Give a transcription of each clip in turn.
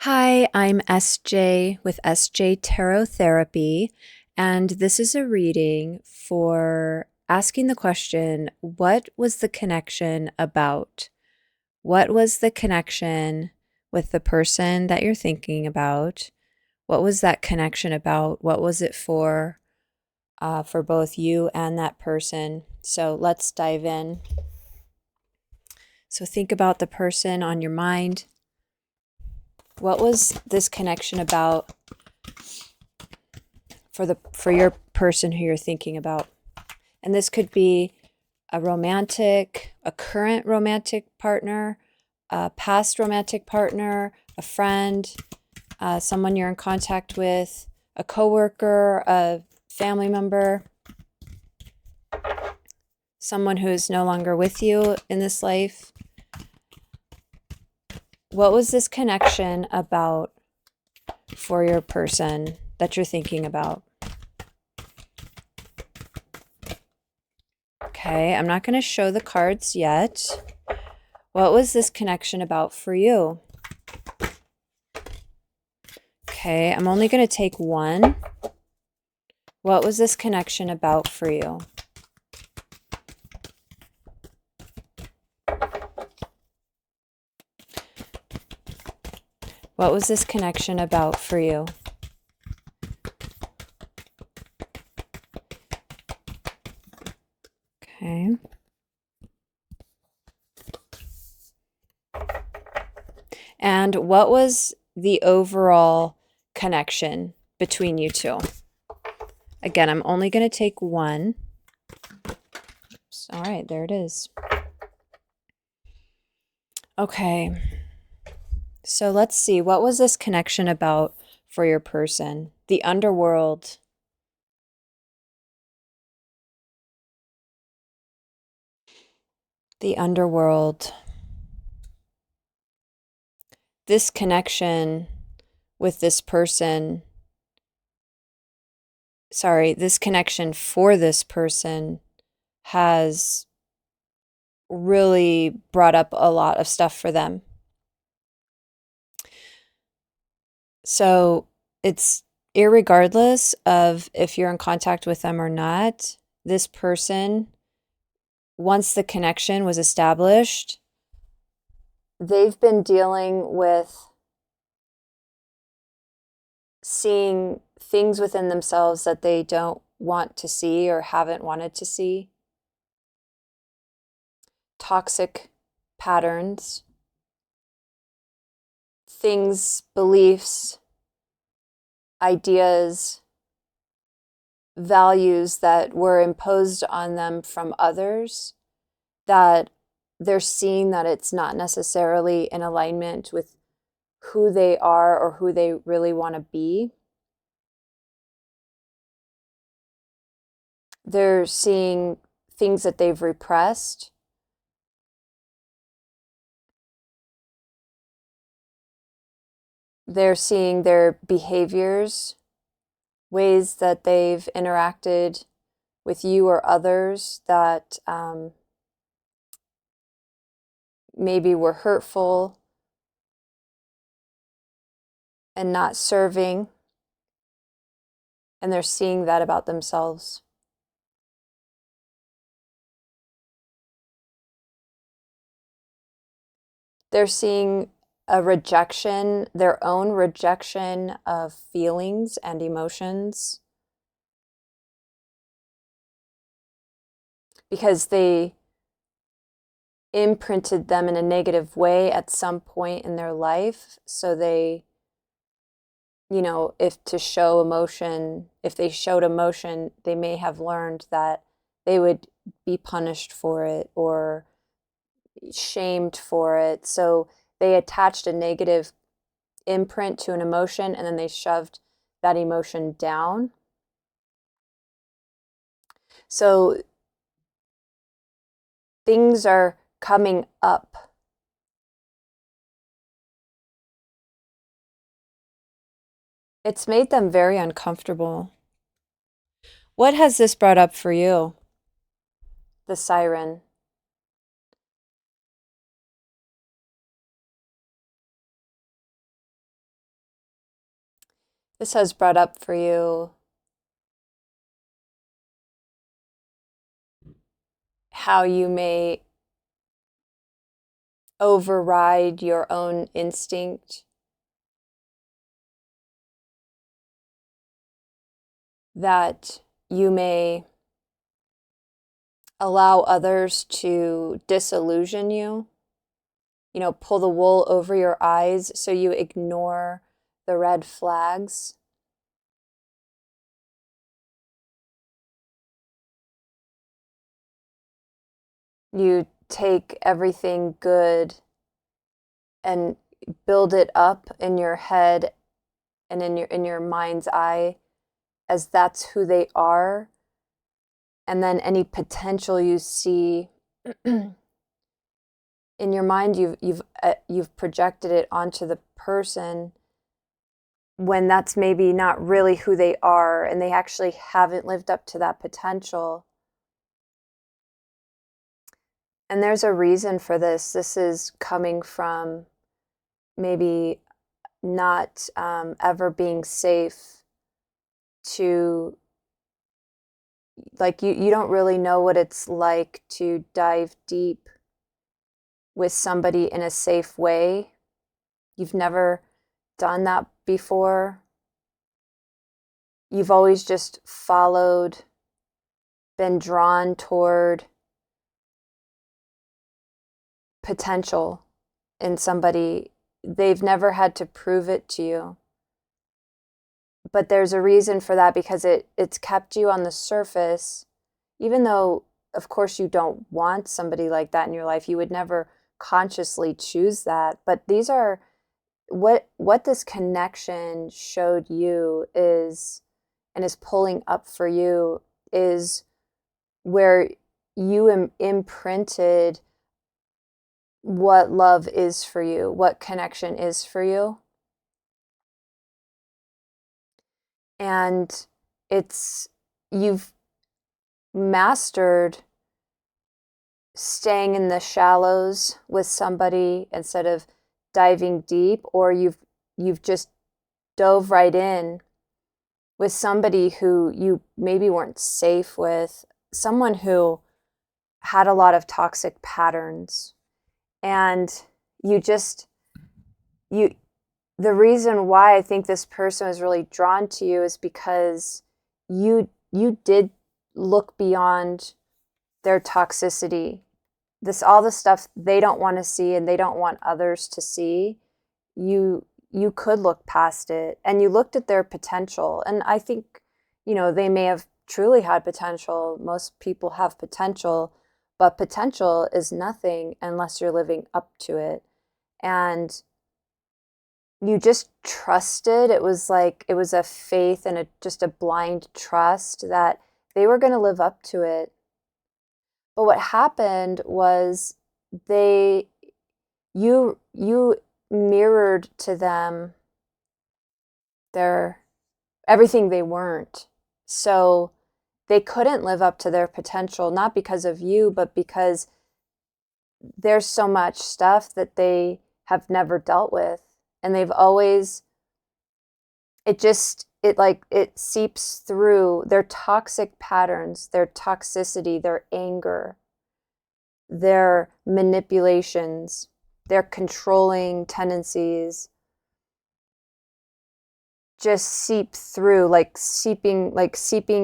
Hi, I'm SJ with SJ Tarot Therapy, and this is a reading for asking the question, what was the connection about? What was the connection with the person that you're thinking about? What was that connection about? What was it for both you and that person? So let's dive in. So think about the person on your mind. What was this connection about for your person who you're thinking about? And this could be a current romantic partner, a past romantic partner, a friend, someone you're in contact with, a coworker, a family member, someone who is no longer with you in this life. What was this connection about for your person that you're thinking about? Okay, I'm not going to show the cards yet. What was this connection about for you? Okay, I'm only going to take one. What was this connection about for you? What was this connection about for you? Okay. And what was the overall connection between you two? Again, I'm only going to take one. All right, there it is. Okay. So let's see. What was this connection about for your person? The underworld. The underworld. This connection with this person, this connection for this person has really brought up a lot of stuff for them. So it's irregardless of if you're in contact with them or not, this person, once the connection was established, they've been dealing with seeing things within themselves that they don't want to see or haven't wanted to see. Toxic patterns, things, beliefs, ideas, values that were imposed on them from others that they're seeing that it's not necessarily in alignment with who they are or who they really want to be. They're seeing things that they've repressed. They're seeing their behaviors, ways that they've interacted with you or others that maybe were hurtful and not serving. And they're seeing that about themselves. They're seeing a rejection, their own rejection of feelings and emotions, because they imprinted them in a negative way at some point in their life. So they, if to show emotion, if they showed emotion, they may have learned that they would be punished for it or shamed for it. So they attached a negative imprint to an emotion and then they shoved that emotion down. So things are coming up. It's made them very uncomfortable. What has this brought up for you? The siren. This has brought up for you how you may override your own instinct, that you may allow others to disillusion you, pull the wool over your eyes so you ignore the red flags. You take everything good and build it up in your head and in your mind's eye as that's who they are, and then any potential you see in your mind, you've projected it onto the person, when that's maybe not really who they are and they actually haven't lived up to that potential. And there's a reason for this. This is coming from maybe not ever being safe to, like, you don't really know what it's like to dive deep with somebody in a safe way. You've never done that before. You've always just followed, been drawn toward potential in somebody. They've never had to prove it to you. But there's a reason for that, because it's kept you on the surface, even though, of course, you don't want somebody like that in your life. You would never consciously choose that. But these are what this connection showed you is, and is pulling up for you, is where you imprinted what love is for you, what connection is for you. And you've mastered staying in the shallows with somebody instead of diving deep, or you've just dove right in with somebody who you maybe weren't safe with, someone who had a lot of toxic patterns. And the reason why I think this person was really drawn to you is because you did look beyond their toxicity. All the stuff they don't want to see and they don't want others to see, you could look past it, and you looked at their potential. And I think, they may have truly had potential. Most people have potential, but potential is nothing unless you're living up to it. And you just trusted. It was a faith and just a blind trust that they were going to live up to it. But what happened was you mirrored to them everything they weren't. So they couldn't live up to their potential, not because of you, but because there's so much stuff that they have never dealt with. And they've always, it seeps through their toxic patterns, their toxicity, their anger, their manipulations, their controlling tendencies just seep through, like seeping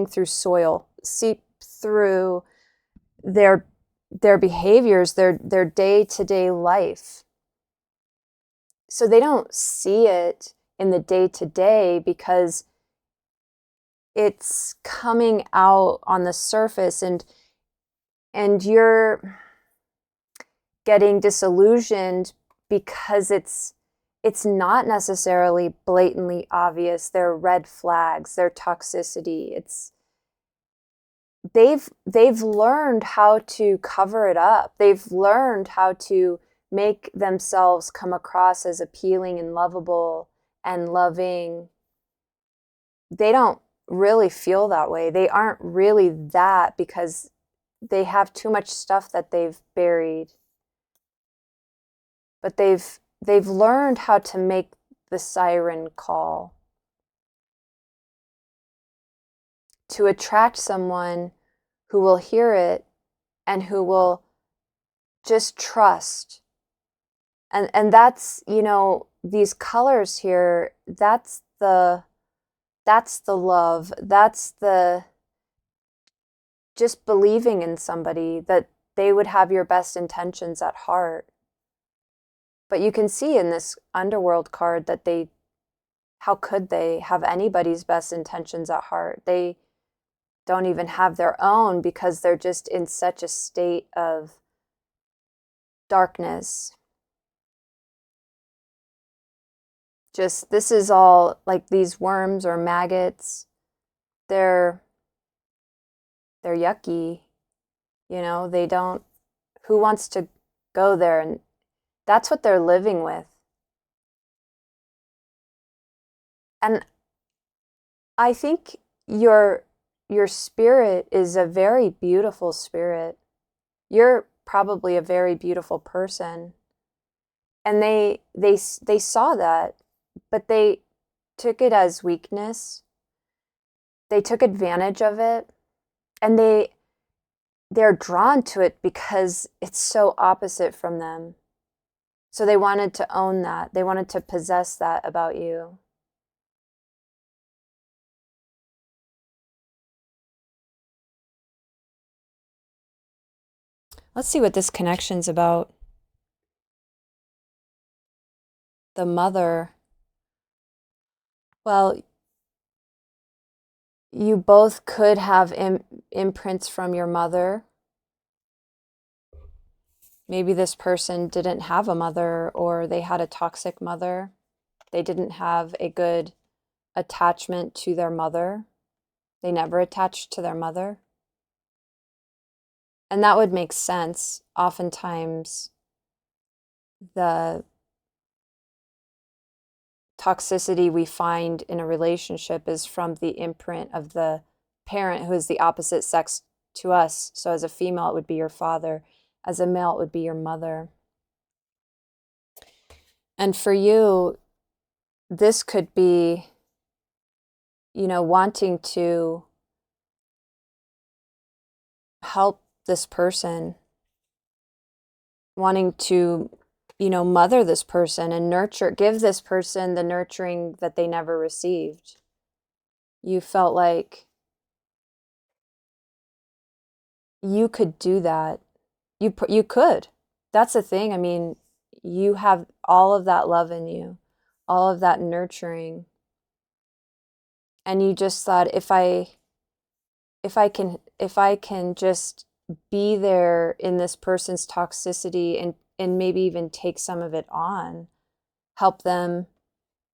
through soil, seep through their behaviors, their day-to-day life. So they don't see it in the day-to-day because it's coming out on the surface, and you're getting disillusioned because it's not necessarily blatantly obvious. They're red flags, they're toxicity. They've learned how to cover it up. They've learned how to make themselves come across as appealing and lovable and loving. They don't really feel that way. They aren't really that because they have too much stuff that they've buried. But they've learned how to make the siren call. to attract someone who will hear it and who will just trust. And that's, these colors here, that's the love. That's the just believing in somebody, that they would have your best intentions at heart. But you can see in this underworld card that how could they have anybody's best intentions at heart? They don't even have their own, because they're just in such a state of darkness. Just, this is all like these worms or maggots. They're yucky. They don't, who wants to go there? And that's what they're living with. And I think your spirit is a very beautiful spirit. You're probably a very beautiful person. And they saw that, but they took it as weakness. They took advantage of it, and they're drawn to it because it's so opposite from them. So they wanted to own that. They wanted to possess that about you. Let's see what this connection's about. The mother. Well, you both could have imprints from your mother. Maybe this person didn't have a mother, or they had a toxic mother. They didn't have a good attachment to their mother. They never attached to their mother. And that would make sense. Oftentimes, the toxicity we find in a relationship is from the imprint of the parent who is the opposite sex to us. So as a female, it would be your father. As a male, it would be your mother. And for you, this could be, wanting to help this person, wanting to, mother this person and give this person the nurturing that they never received. You felt like you could do that. You could. That's the thing. I mean, you have all of that love in you, all of that nurturing. And you just thought, if I can just be there in this person's toxicity and maybe even take some of it on, help them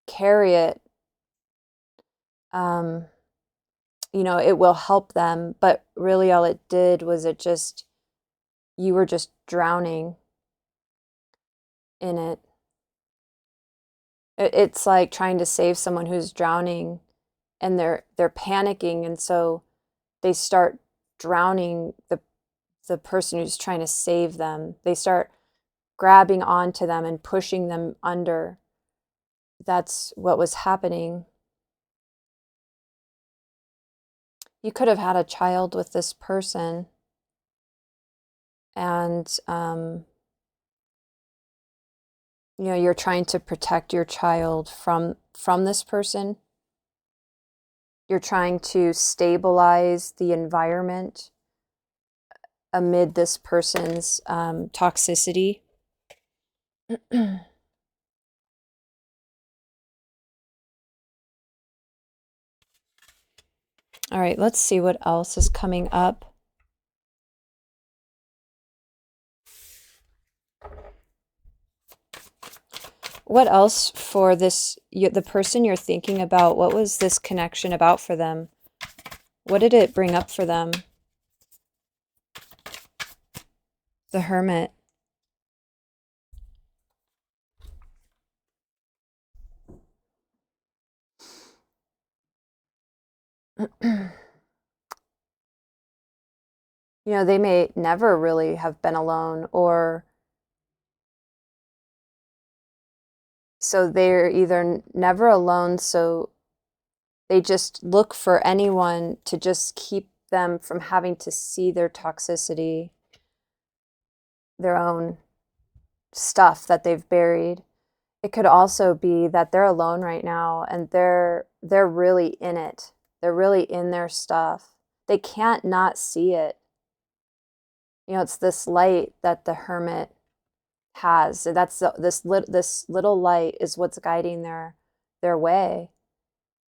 carry it, it will help them. But really all it did was you were just drowning in it. It's like trying to save someone who's drowning, and they're panicking, and so they start drowning the person who's trying to save them. They start grabbing onto them and pushing them under. That's what was happening. You could have had a child with this person, and you're trying to protect your child from this person. You're trying to stabilize the environment amid this person's toxicity. All right, let's see what else is coming up. What else for the person you're thinking about? What was this connection about for them? What did it bring up for them? The Hermit. They may never really have been alone, or so they're either never alone, so They just look for anyone to just keep them from having to see their toxicity, their own stuff that they've buried. It could also be that they're alone right now and they're really in it. They're really in their stuff. They can't not see it. You know, it's this light that the hermit has. That's this little light is what's guiding their way.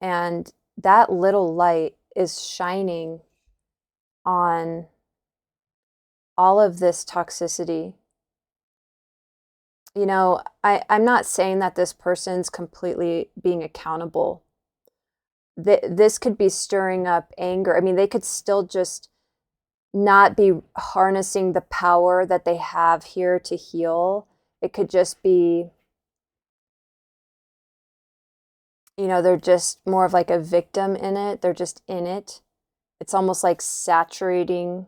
And that little light is shining on all of this toxicity. You know, I'm not saying that this person's completely being accountable. This could be stirring up anger. I mean, they could still just not be harnessing the power that they have here to heal. It could just be, you know, they're just more of like a victim in it. They're just in it. It's almost like saturating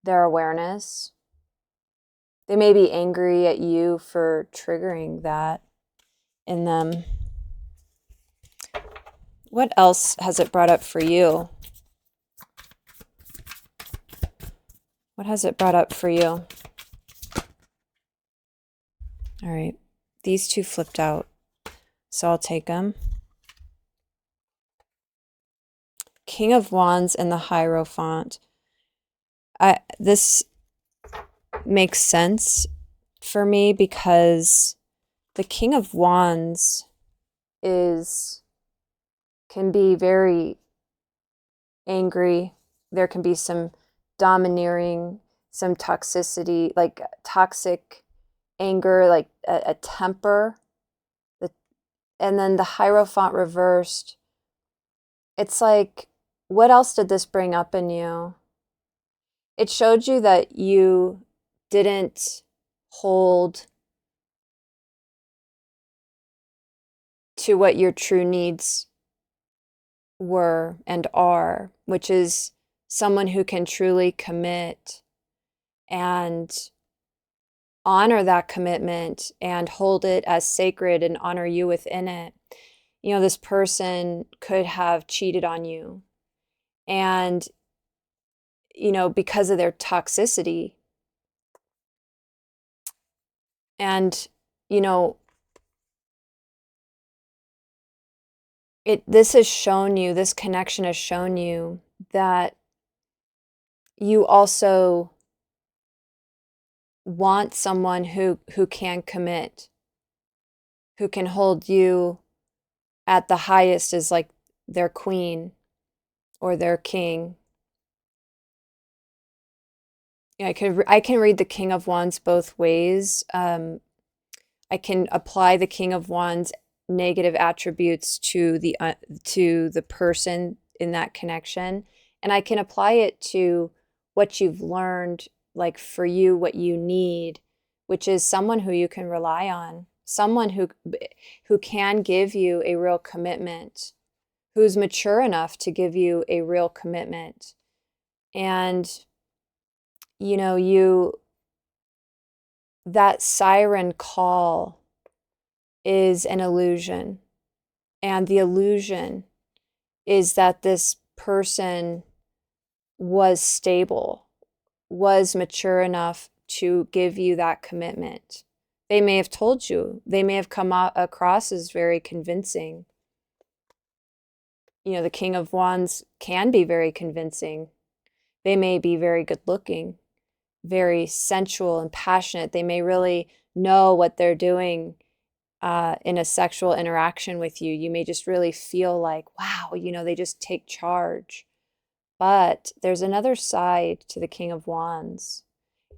their awareness. They may be angry at you for triggering that in them. What else has it brought up for you? What has it brought up for you? All right. These two flipped out, so I'll take them. King of Wands and the Hierophant. This makes sense for me because the King of Wands can be very angry. There can be some domineering, some toxicity, like toxic anger, like a temper. And then the Hierophant reversed. It's like, what else did this bring up in you? It showed you that you didn't hold to what your true needs were and are, which is someone who can truly commit and honor that commitment and hold it as sacred and honor you within it. You know, this person could have cheated on you, and, you know, because of their toxicity. And, you know, this has shown you, this connection has shown you that you also want someone who can commit, who can hold you at the highest as like their queen or their king. Yeah, I can read the King of Wands both ways. I can apply the King of Wands negative attributes to the person in that connection, and I can apply it to what you've learned, like for you, what you need, which is someone who you can rely on, someone who can give you a real commitment, who's mature enough to give you a real commitment. And, you know, that siren call is an illusion. And the illusion is that this person was stable, was mature enough to give you that commitment. They may have told you, they may have come across as very convincing. You know, the King of Wands can be very convincing. They may be very good looking, very sensual and passionate. They may really know what they're doing in a sexual interaction with you. You may just really feel like, wow, you know, they just take charge. But there's another side to the King of Wands.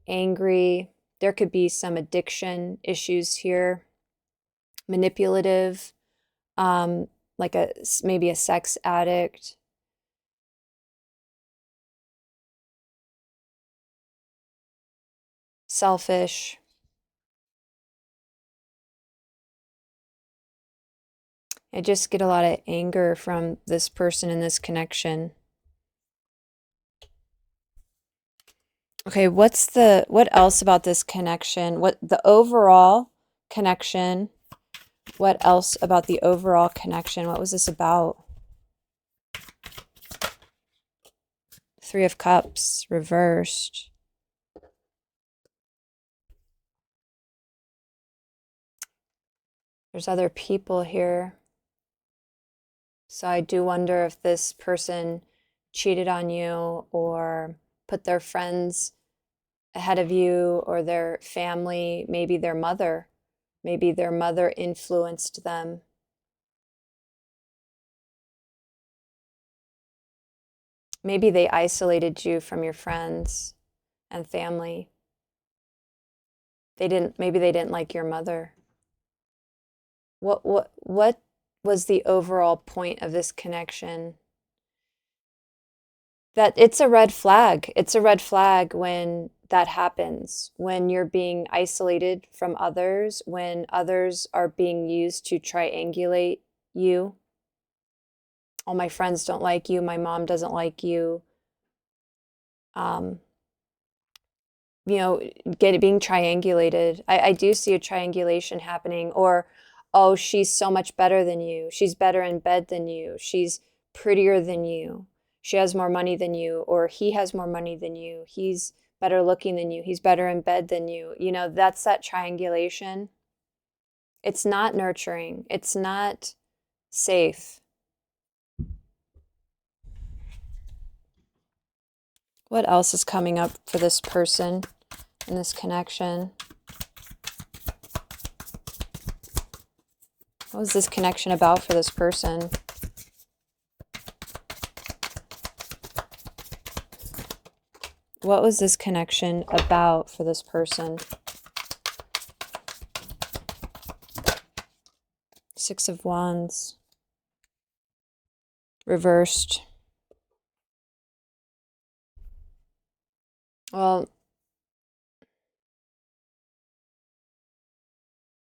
Angry. There could be some addiction issues here. Manipulative, like maybe a sex addict. Selfish. I just get a lot of anger from this person in this connection. Okay, what else about this connection? What the overall connection? What else about the overall connection? What was this about? Three of Cups reversed. There's other people here. So I do wonder if this person cheated on you or put their friends ahead of you or their family, maybe their mother. Maybe their mother influenced them. Maybe they isolated you from your friends and family. Maybe they didn't like your mother. What was the overall point of this connection? That it's a red flag. It's a red flag when that happens, when you're being isolated from others, when others are being used to triangulate you. All my friends don't like you, my mom doesn't like you. Being triangulated. I do see a triangulation happening, or, oh, she's so much better than you. She's better in bed than you. She's prettier than you. She has more money than you, or he has more money than you. He's better looking than you. He's better in bed than you. That's that triangulation. It's not nurturing. It's not safe. What else is coming up for this person in this connection? What was this connection about for this person? What was this connection about for this person? Six of Wands. Reversed. Well,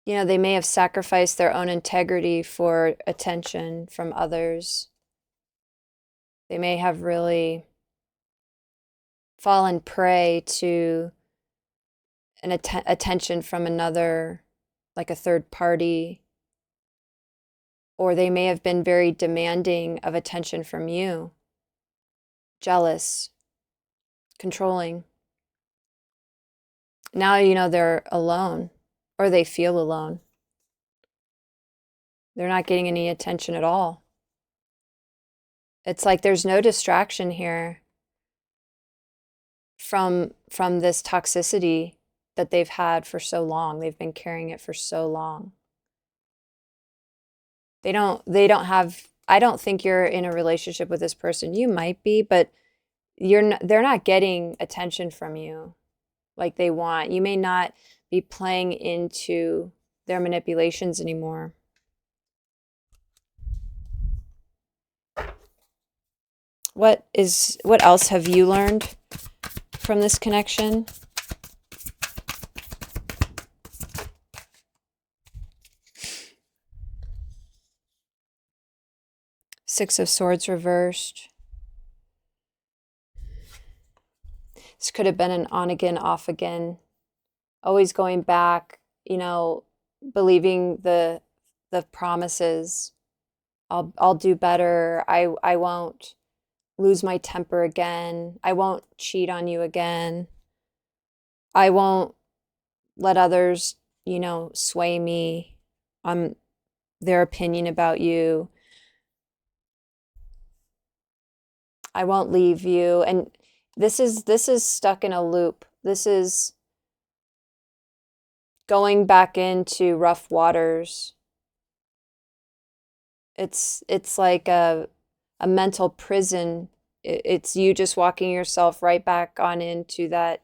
they may have sacrificed their own integrity for attention from others. They may have really fallen prey to an attention from another, like a third party. Or they may have been very demanding of attention from you. Jealous. Controlling. Now they're alone, or they feel alone. They're not getting any attention at all. It's like there's no distraction here from this toxicity that they've had for so long. They've been carrying it for so long. They don't have, I don't think you're in a relationship with this person. You might be, but they're not getting attention from you like they want. You may not be playing into their manipulations anymore. What else have you learned from this connection? Six of Swords reversed. This could have been an on again, off again, always going back, believing the promises. I'll do better. I won't lose my temper again. I won't cheat on you again. I won't let others, sway me on their opinion about you. I won't leave you. And this is stuck in a loop. This is going back into rough waters. It's like a mental prison. It's you just walking yourself right back on into that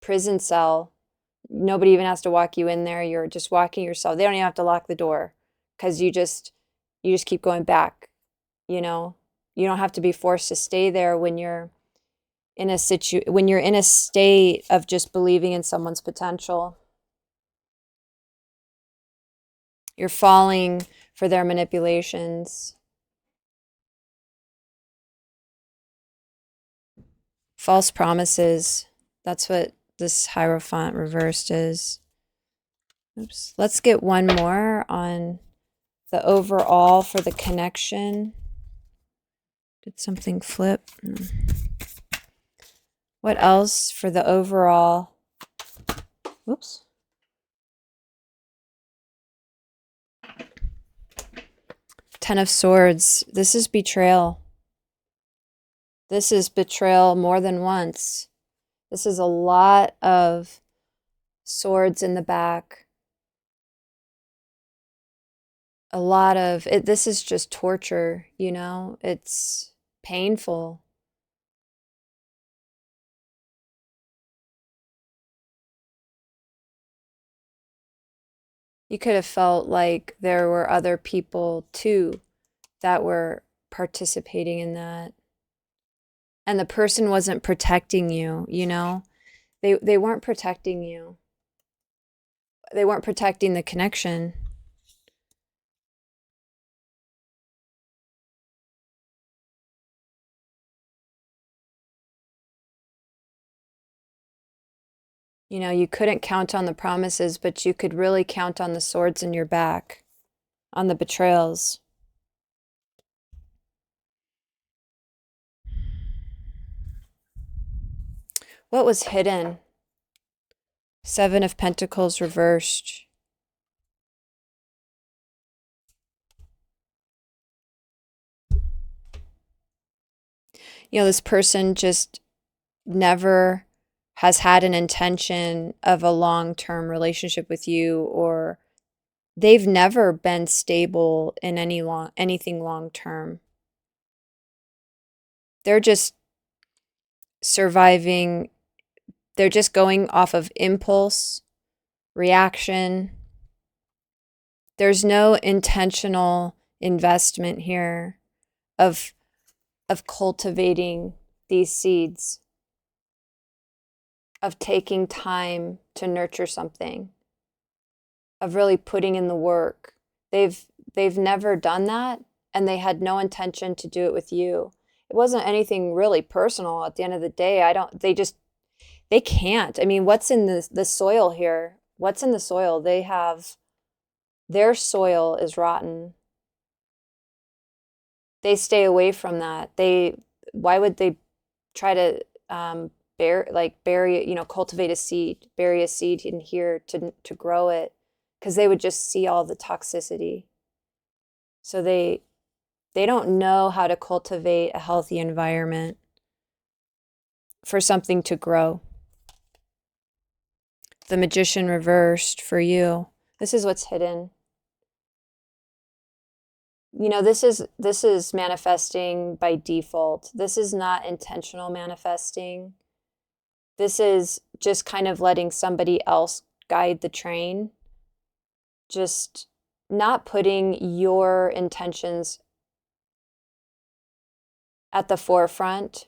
prison cell. Nobody even has to walk you in there. You're just walking yourself. They don't even have to lock the door because you just keep going back. You don't have to be forced to stay there when you're in a state of just believing in someone's potential. You're falling for their manipulations. False promises. That's what this Hierophant reversed is. Oops. Let's get one more on the overall for the connection. Did something flip? What else for the overall? Oops. Ten of Swords. This is betrayal. This is betrayal more than once. This is a lot of swords in the back. A lot of it. This is just torture, you know? It's painful. You could have felt like there were other people too that were participating in that. And the person wasn't protecting you, you know? They weren't protecting you. They weren't protecting the connection. You know, you couldn't count on the promises, but you could really count on the swords in your back, on the betrayals. What was hidden? Seven of Pentacles reversed. You know, this person just never has had an intention of a long-term relationship with you, or they've never been stable in anything long-term. They're just surviving. They're just going off of impulse, reaction. There's no intentional investment here of cultivating these seeds, of taking time to nurture something, of really putting in the work. They've never done that, and they had no intention to do it with you. It wasn't anything really personal at the end of the day. They can't. I mean, what's in the soil here? What's in the soil? Their soil is rotten. They stay away from that. Why would they try to bury it, you know, cultivate a seed, bury a seed in here to grow it? Because they would just see all the toxicity. So they don't know how to cultivate a healthy environment for something to grow. The Magician reversed for you. This is what's hidden. You know, this is manifesting by default. This is not intentional manifesting. This is just kind of letting somebody else guide the train. Just not putting your intentions at the forefront.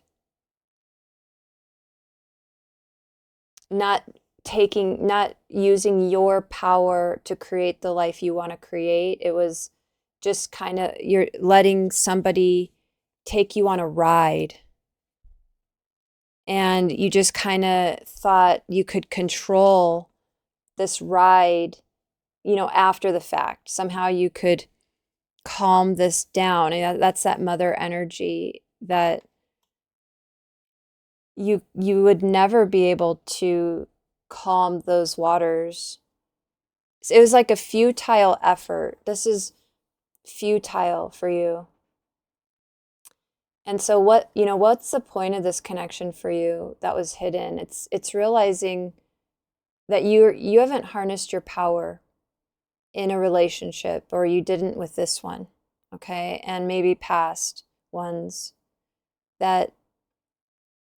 Not using your power to create the life you want to create. It was just kind of, you're letting somebody take you on a ride. And you just kind of thought you could control this ride, you know, after the fact. Somehow you could calm this down. And that's that mother energy that you would never be able to calm those waters. It was like a futile effort. This is futile for you. And so what's the point of this connection for you that was hidden? It's realizing that you haven't harnessed your power in a relationship, or you didn't with this one, okay? And maybe past ones that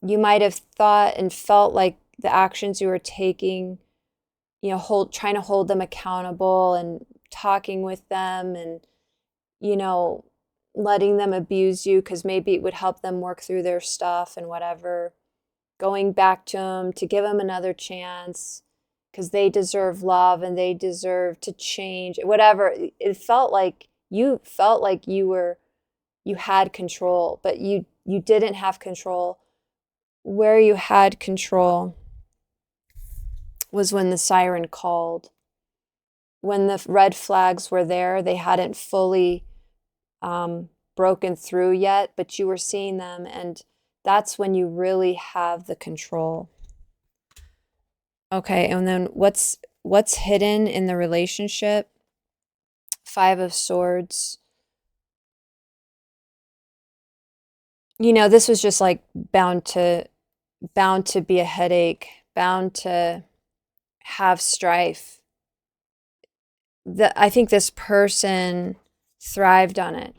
you might have thought and felt like the actions you were taking, you know, trying to hold them accountable and talking with them and, you know, letting them abuse you because maybe it would help them work through their stuff and whatever, going back to them to give them another chance because they deserve love and they deserve to change, whatever. It felt like you had control, but you didn't have control. Where you had control was when the siren called. When the red flags were there, they hadn't fully broken through yet, but you were seeing them, and That's when you really have the control. Okay, and then what's hidden in the relationship? Five of Swords. You know, this was just like bound to be a headache, bound to have strife. I think this person thrived on it.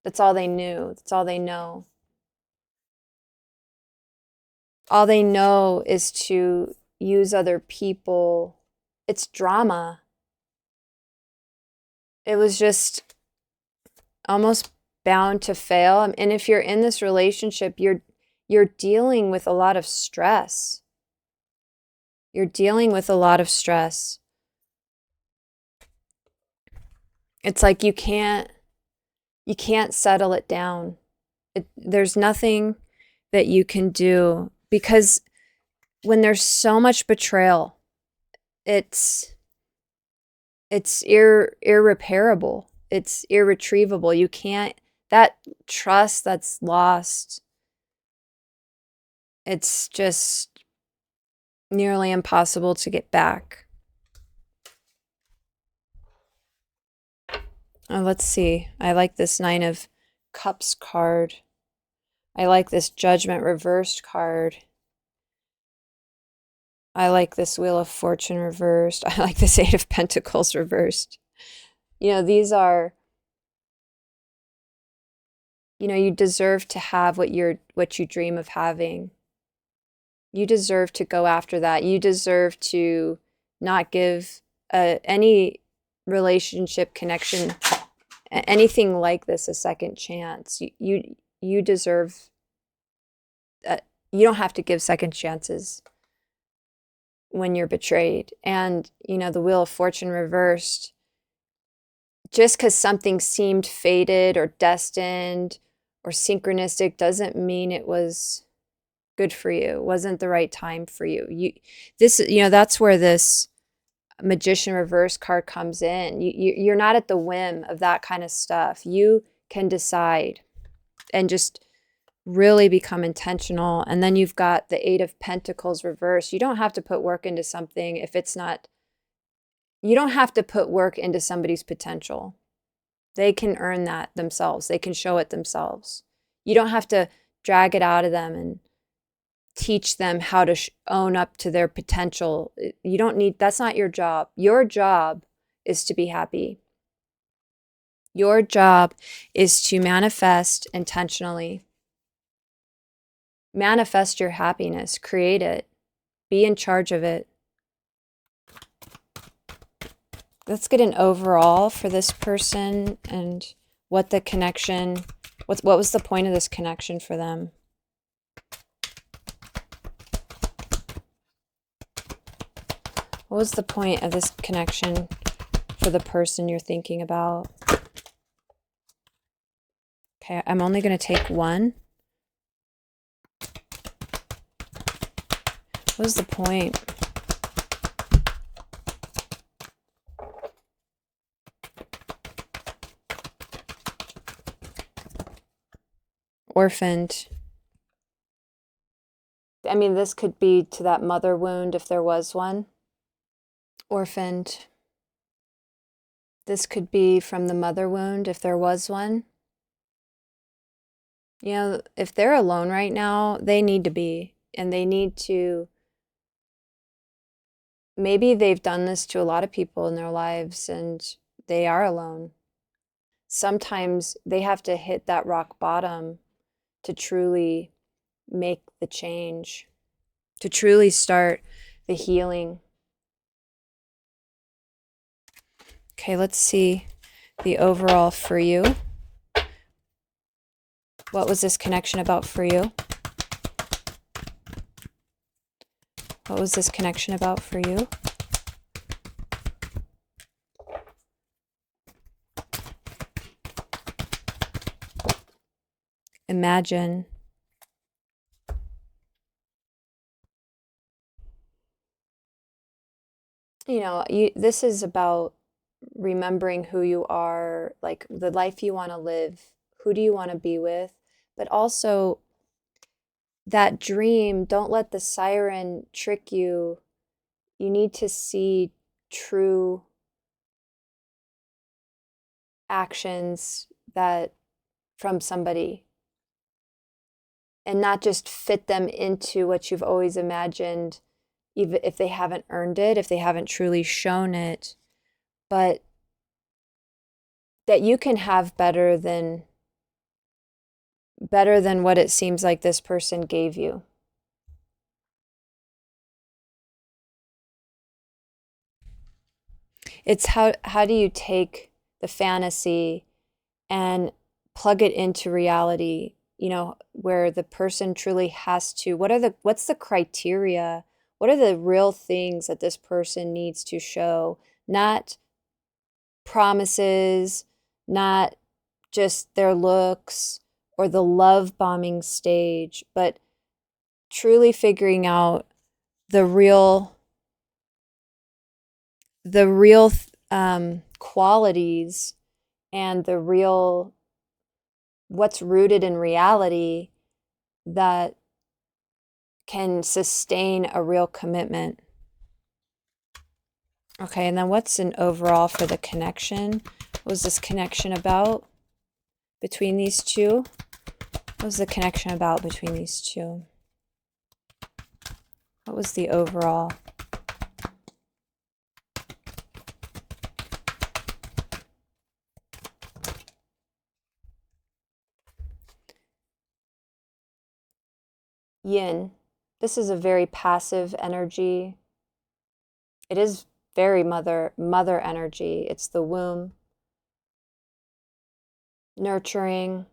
That's all they knew. That's all they know. All they know is to use other people. It's drama. It was just almost bound to fail. And if you're in this relationship, you're dealing with a lot of stress. You're dealing with a lot of stress. It's like you can't settle it down. There's nothing that you can do, because when there's so much betrayal, it's irreparable. It's irretrievable. You can't, that trust that's lost, it's just nearly impossible to get back. Let's see. I like this Nine of Cups card. I like this Judgment reversed card. I like this Wheel of Fortune reversed. I like this Eight of Pentacles reversed. You know, these are, you know, you deserve to have what you dream of having. You deserve to go after that. You deserve to not give any relationship connection, anything like this, a second chance. You deserve, you don't have to give second chances when you're betrayed. And, you know, the Wheel of Fortune reversed, just because something seemed fated or destined or synchronistic doesn't mean it was good for you. It wasn't the right time for you. That's where this Magician reverse card comes in. You're not at the whim of that kind of stuff. You can decide and just really become intentional. And then you've got the Eight of Pentacles reverse. You don't have to put work into something if it's not, you don't have to put work into somebody's potential. They can earn that themselves. They can show it themselves. You don't have to drag it out of them and teach them how to own up to their potential. You don't need, that's not your job. Your job is to be happy. Your job is to manifest intentionally. Manifest your happiness, create it, be in charge of it. Let's get an overall for this person and what the connection, what was the point of this connection for them? What was the point of this connection for the person you're thinking about? Okay, I'm only going to take one. What was the point? Orphaned. I mean, this could be to that mother wound if there was one. Orphaned. This could be from the mother wound if there was one. You know, if they're alone right now, they need to be, and they need to, maybe they've done this to a lot of people in their lives and they are alone. Sometimes they have to hit that rock bottom to truly make the change, to truly start the healing. Okay, let's see the overall for you. What was this connection about for you? What was this connection about for you? Imagine. You know, this is about remembering who you are, like the life you want to live, who do you want to be with, but also that dream, don't let the siren trick you. You need to see true actions that from somebody and not just fit them into what you've always imagined, even if they haven't earned it, if they haven't truly shown it, but that you can have better than what it seems like this person gave you. It's how do you take the fantasy and plug it into reality, where the person truly has to, what's the criteria? What are the real things that this person needs to show? Not promises, not just their looks or the love bombing stage, but truly figuring out the real qualities and the real what's rooted in reality that can sustain a real commitment. Okay, and then what's an overall for the connection? What was this connection about between these two? What was the connection about between these two? What was the overall? Yin. This is a very passive energy. It is very mother energy. It's the womb. Nurturing.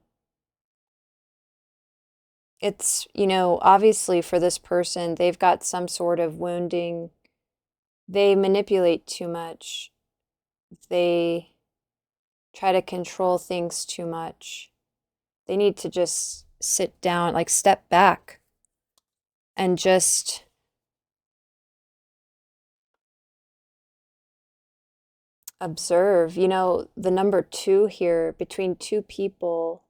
It's, obviously for this person, they've got some sort of wounding. They manipulate too much. They try to control things too much. They need to just sit down, like step back and just observe. The number 2 here, between two people,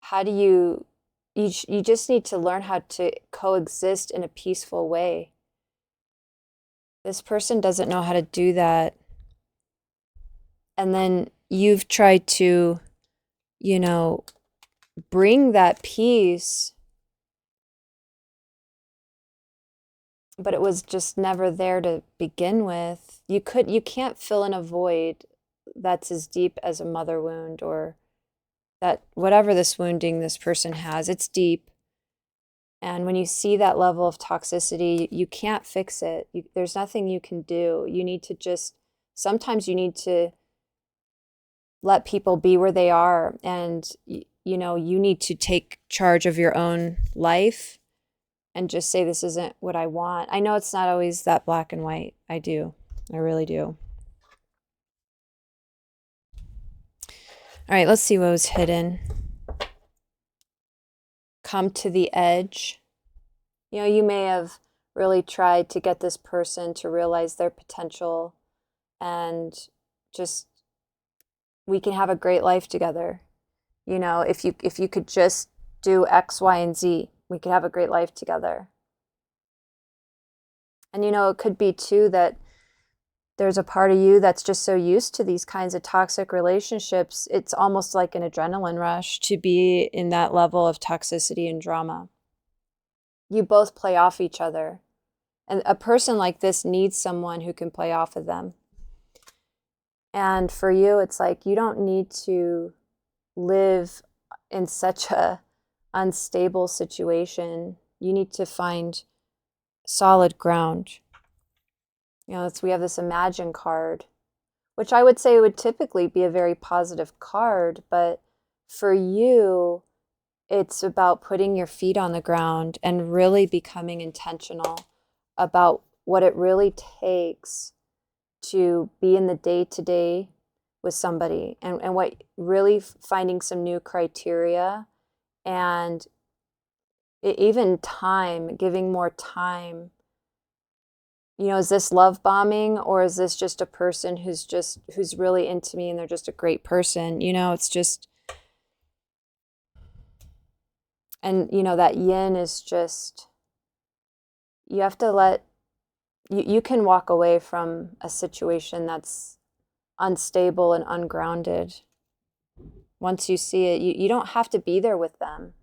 how do you just need to learn how to coexist in a peaceful way. This person doesn't know how to do that. And then you've tried to, bring that peace, but it was just never there to begin with. You can't fill in a void that's as deep as a mother wound, or that whatever this wounding this person has, it's deep. And when you see that level of toxicity, you can't fix it. There's nothing you can do. You need to sometimes you need to let people be where they are. And, you need to take charge of your own life and just say, this isn't what I want. I know it's not always that black and white. I do. I really do. All right, let's see what was hidden. Come to the edge. You may have really tried to get this person to realize their potential and just, we can have a great life together. If you could just do X, Y, and Z, we could have a great life together. And it could be too that there's a part of you that's just so used to these kinds of toxic relationships, it's almost like an adrenaline rush to be in that level of toxicity and drama. You both play off each other. And a person like this needs someone who can play off of them. And for you, it's like you don't need to live in such a unstable situation. You need to find solid ground. We have this Imagine card, which I would say would typically be a very positive card, but for you, it's about putting your feet on the ground and really becoming intentional about what it really takes to be in the day-to-day with somebody, and what really finding some new criteria, and even time, giving more time. Is this love bombing, or is this just a person who's really into me and they're just a great person? It's just, And, that yin is just, you have to you can walk away from a situation that's unstable and ungrounded. Once you see it, you don't have to be there with them.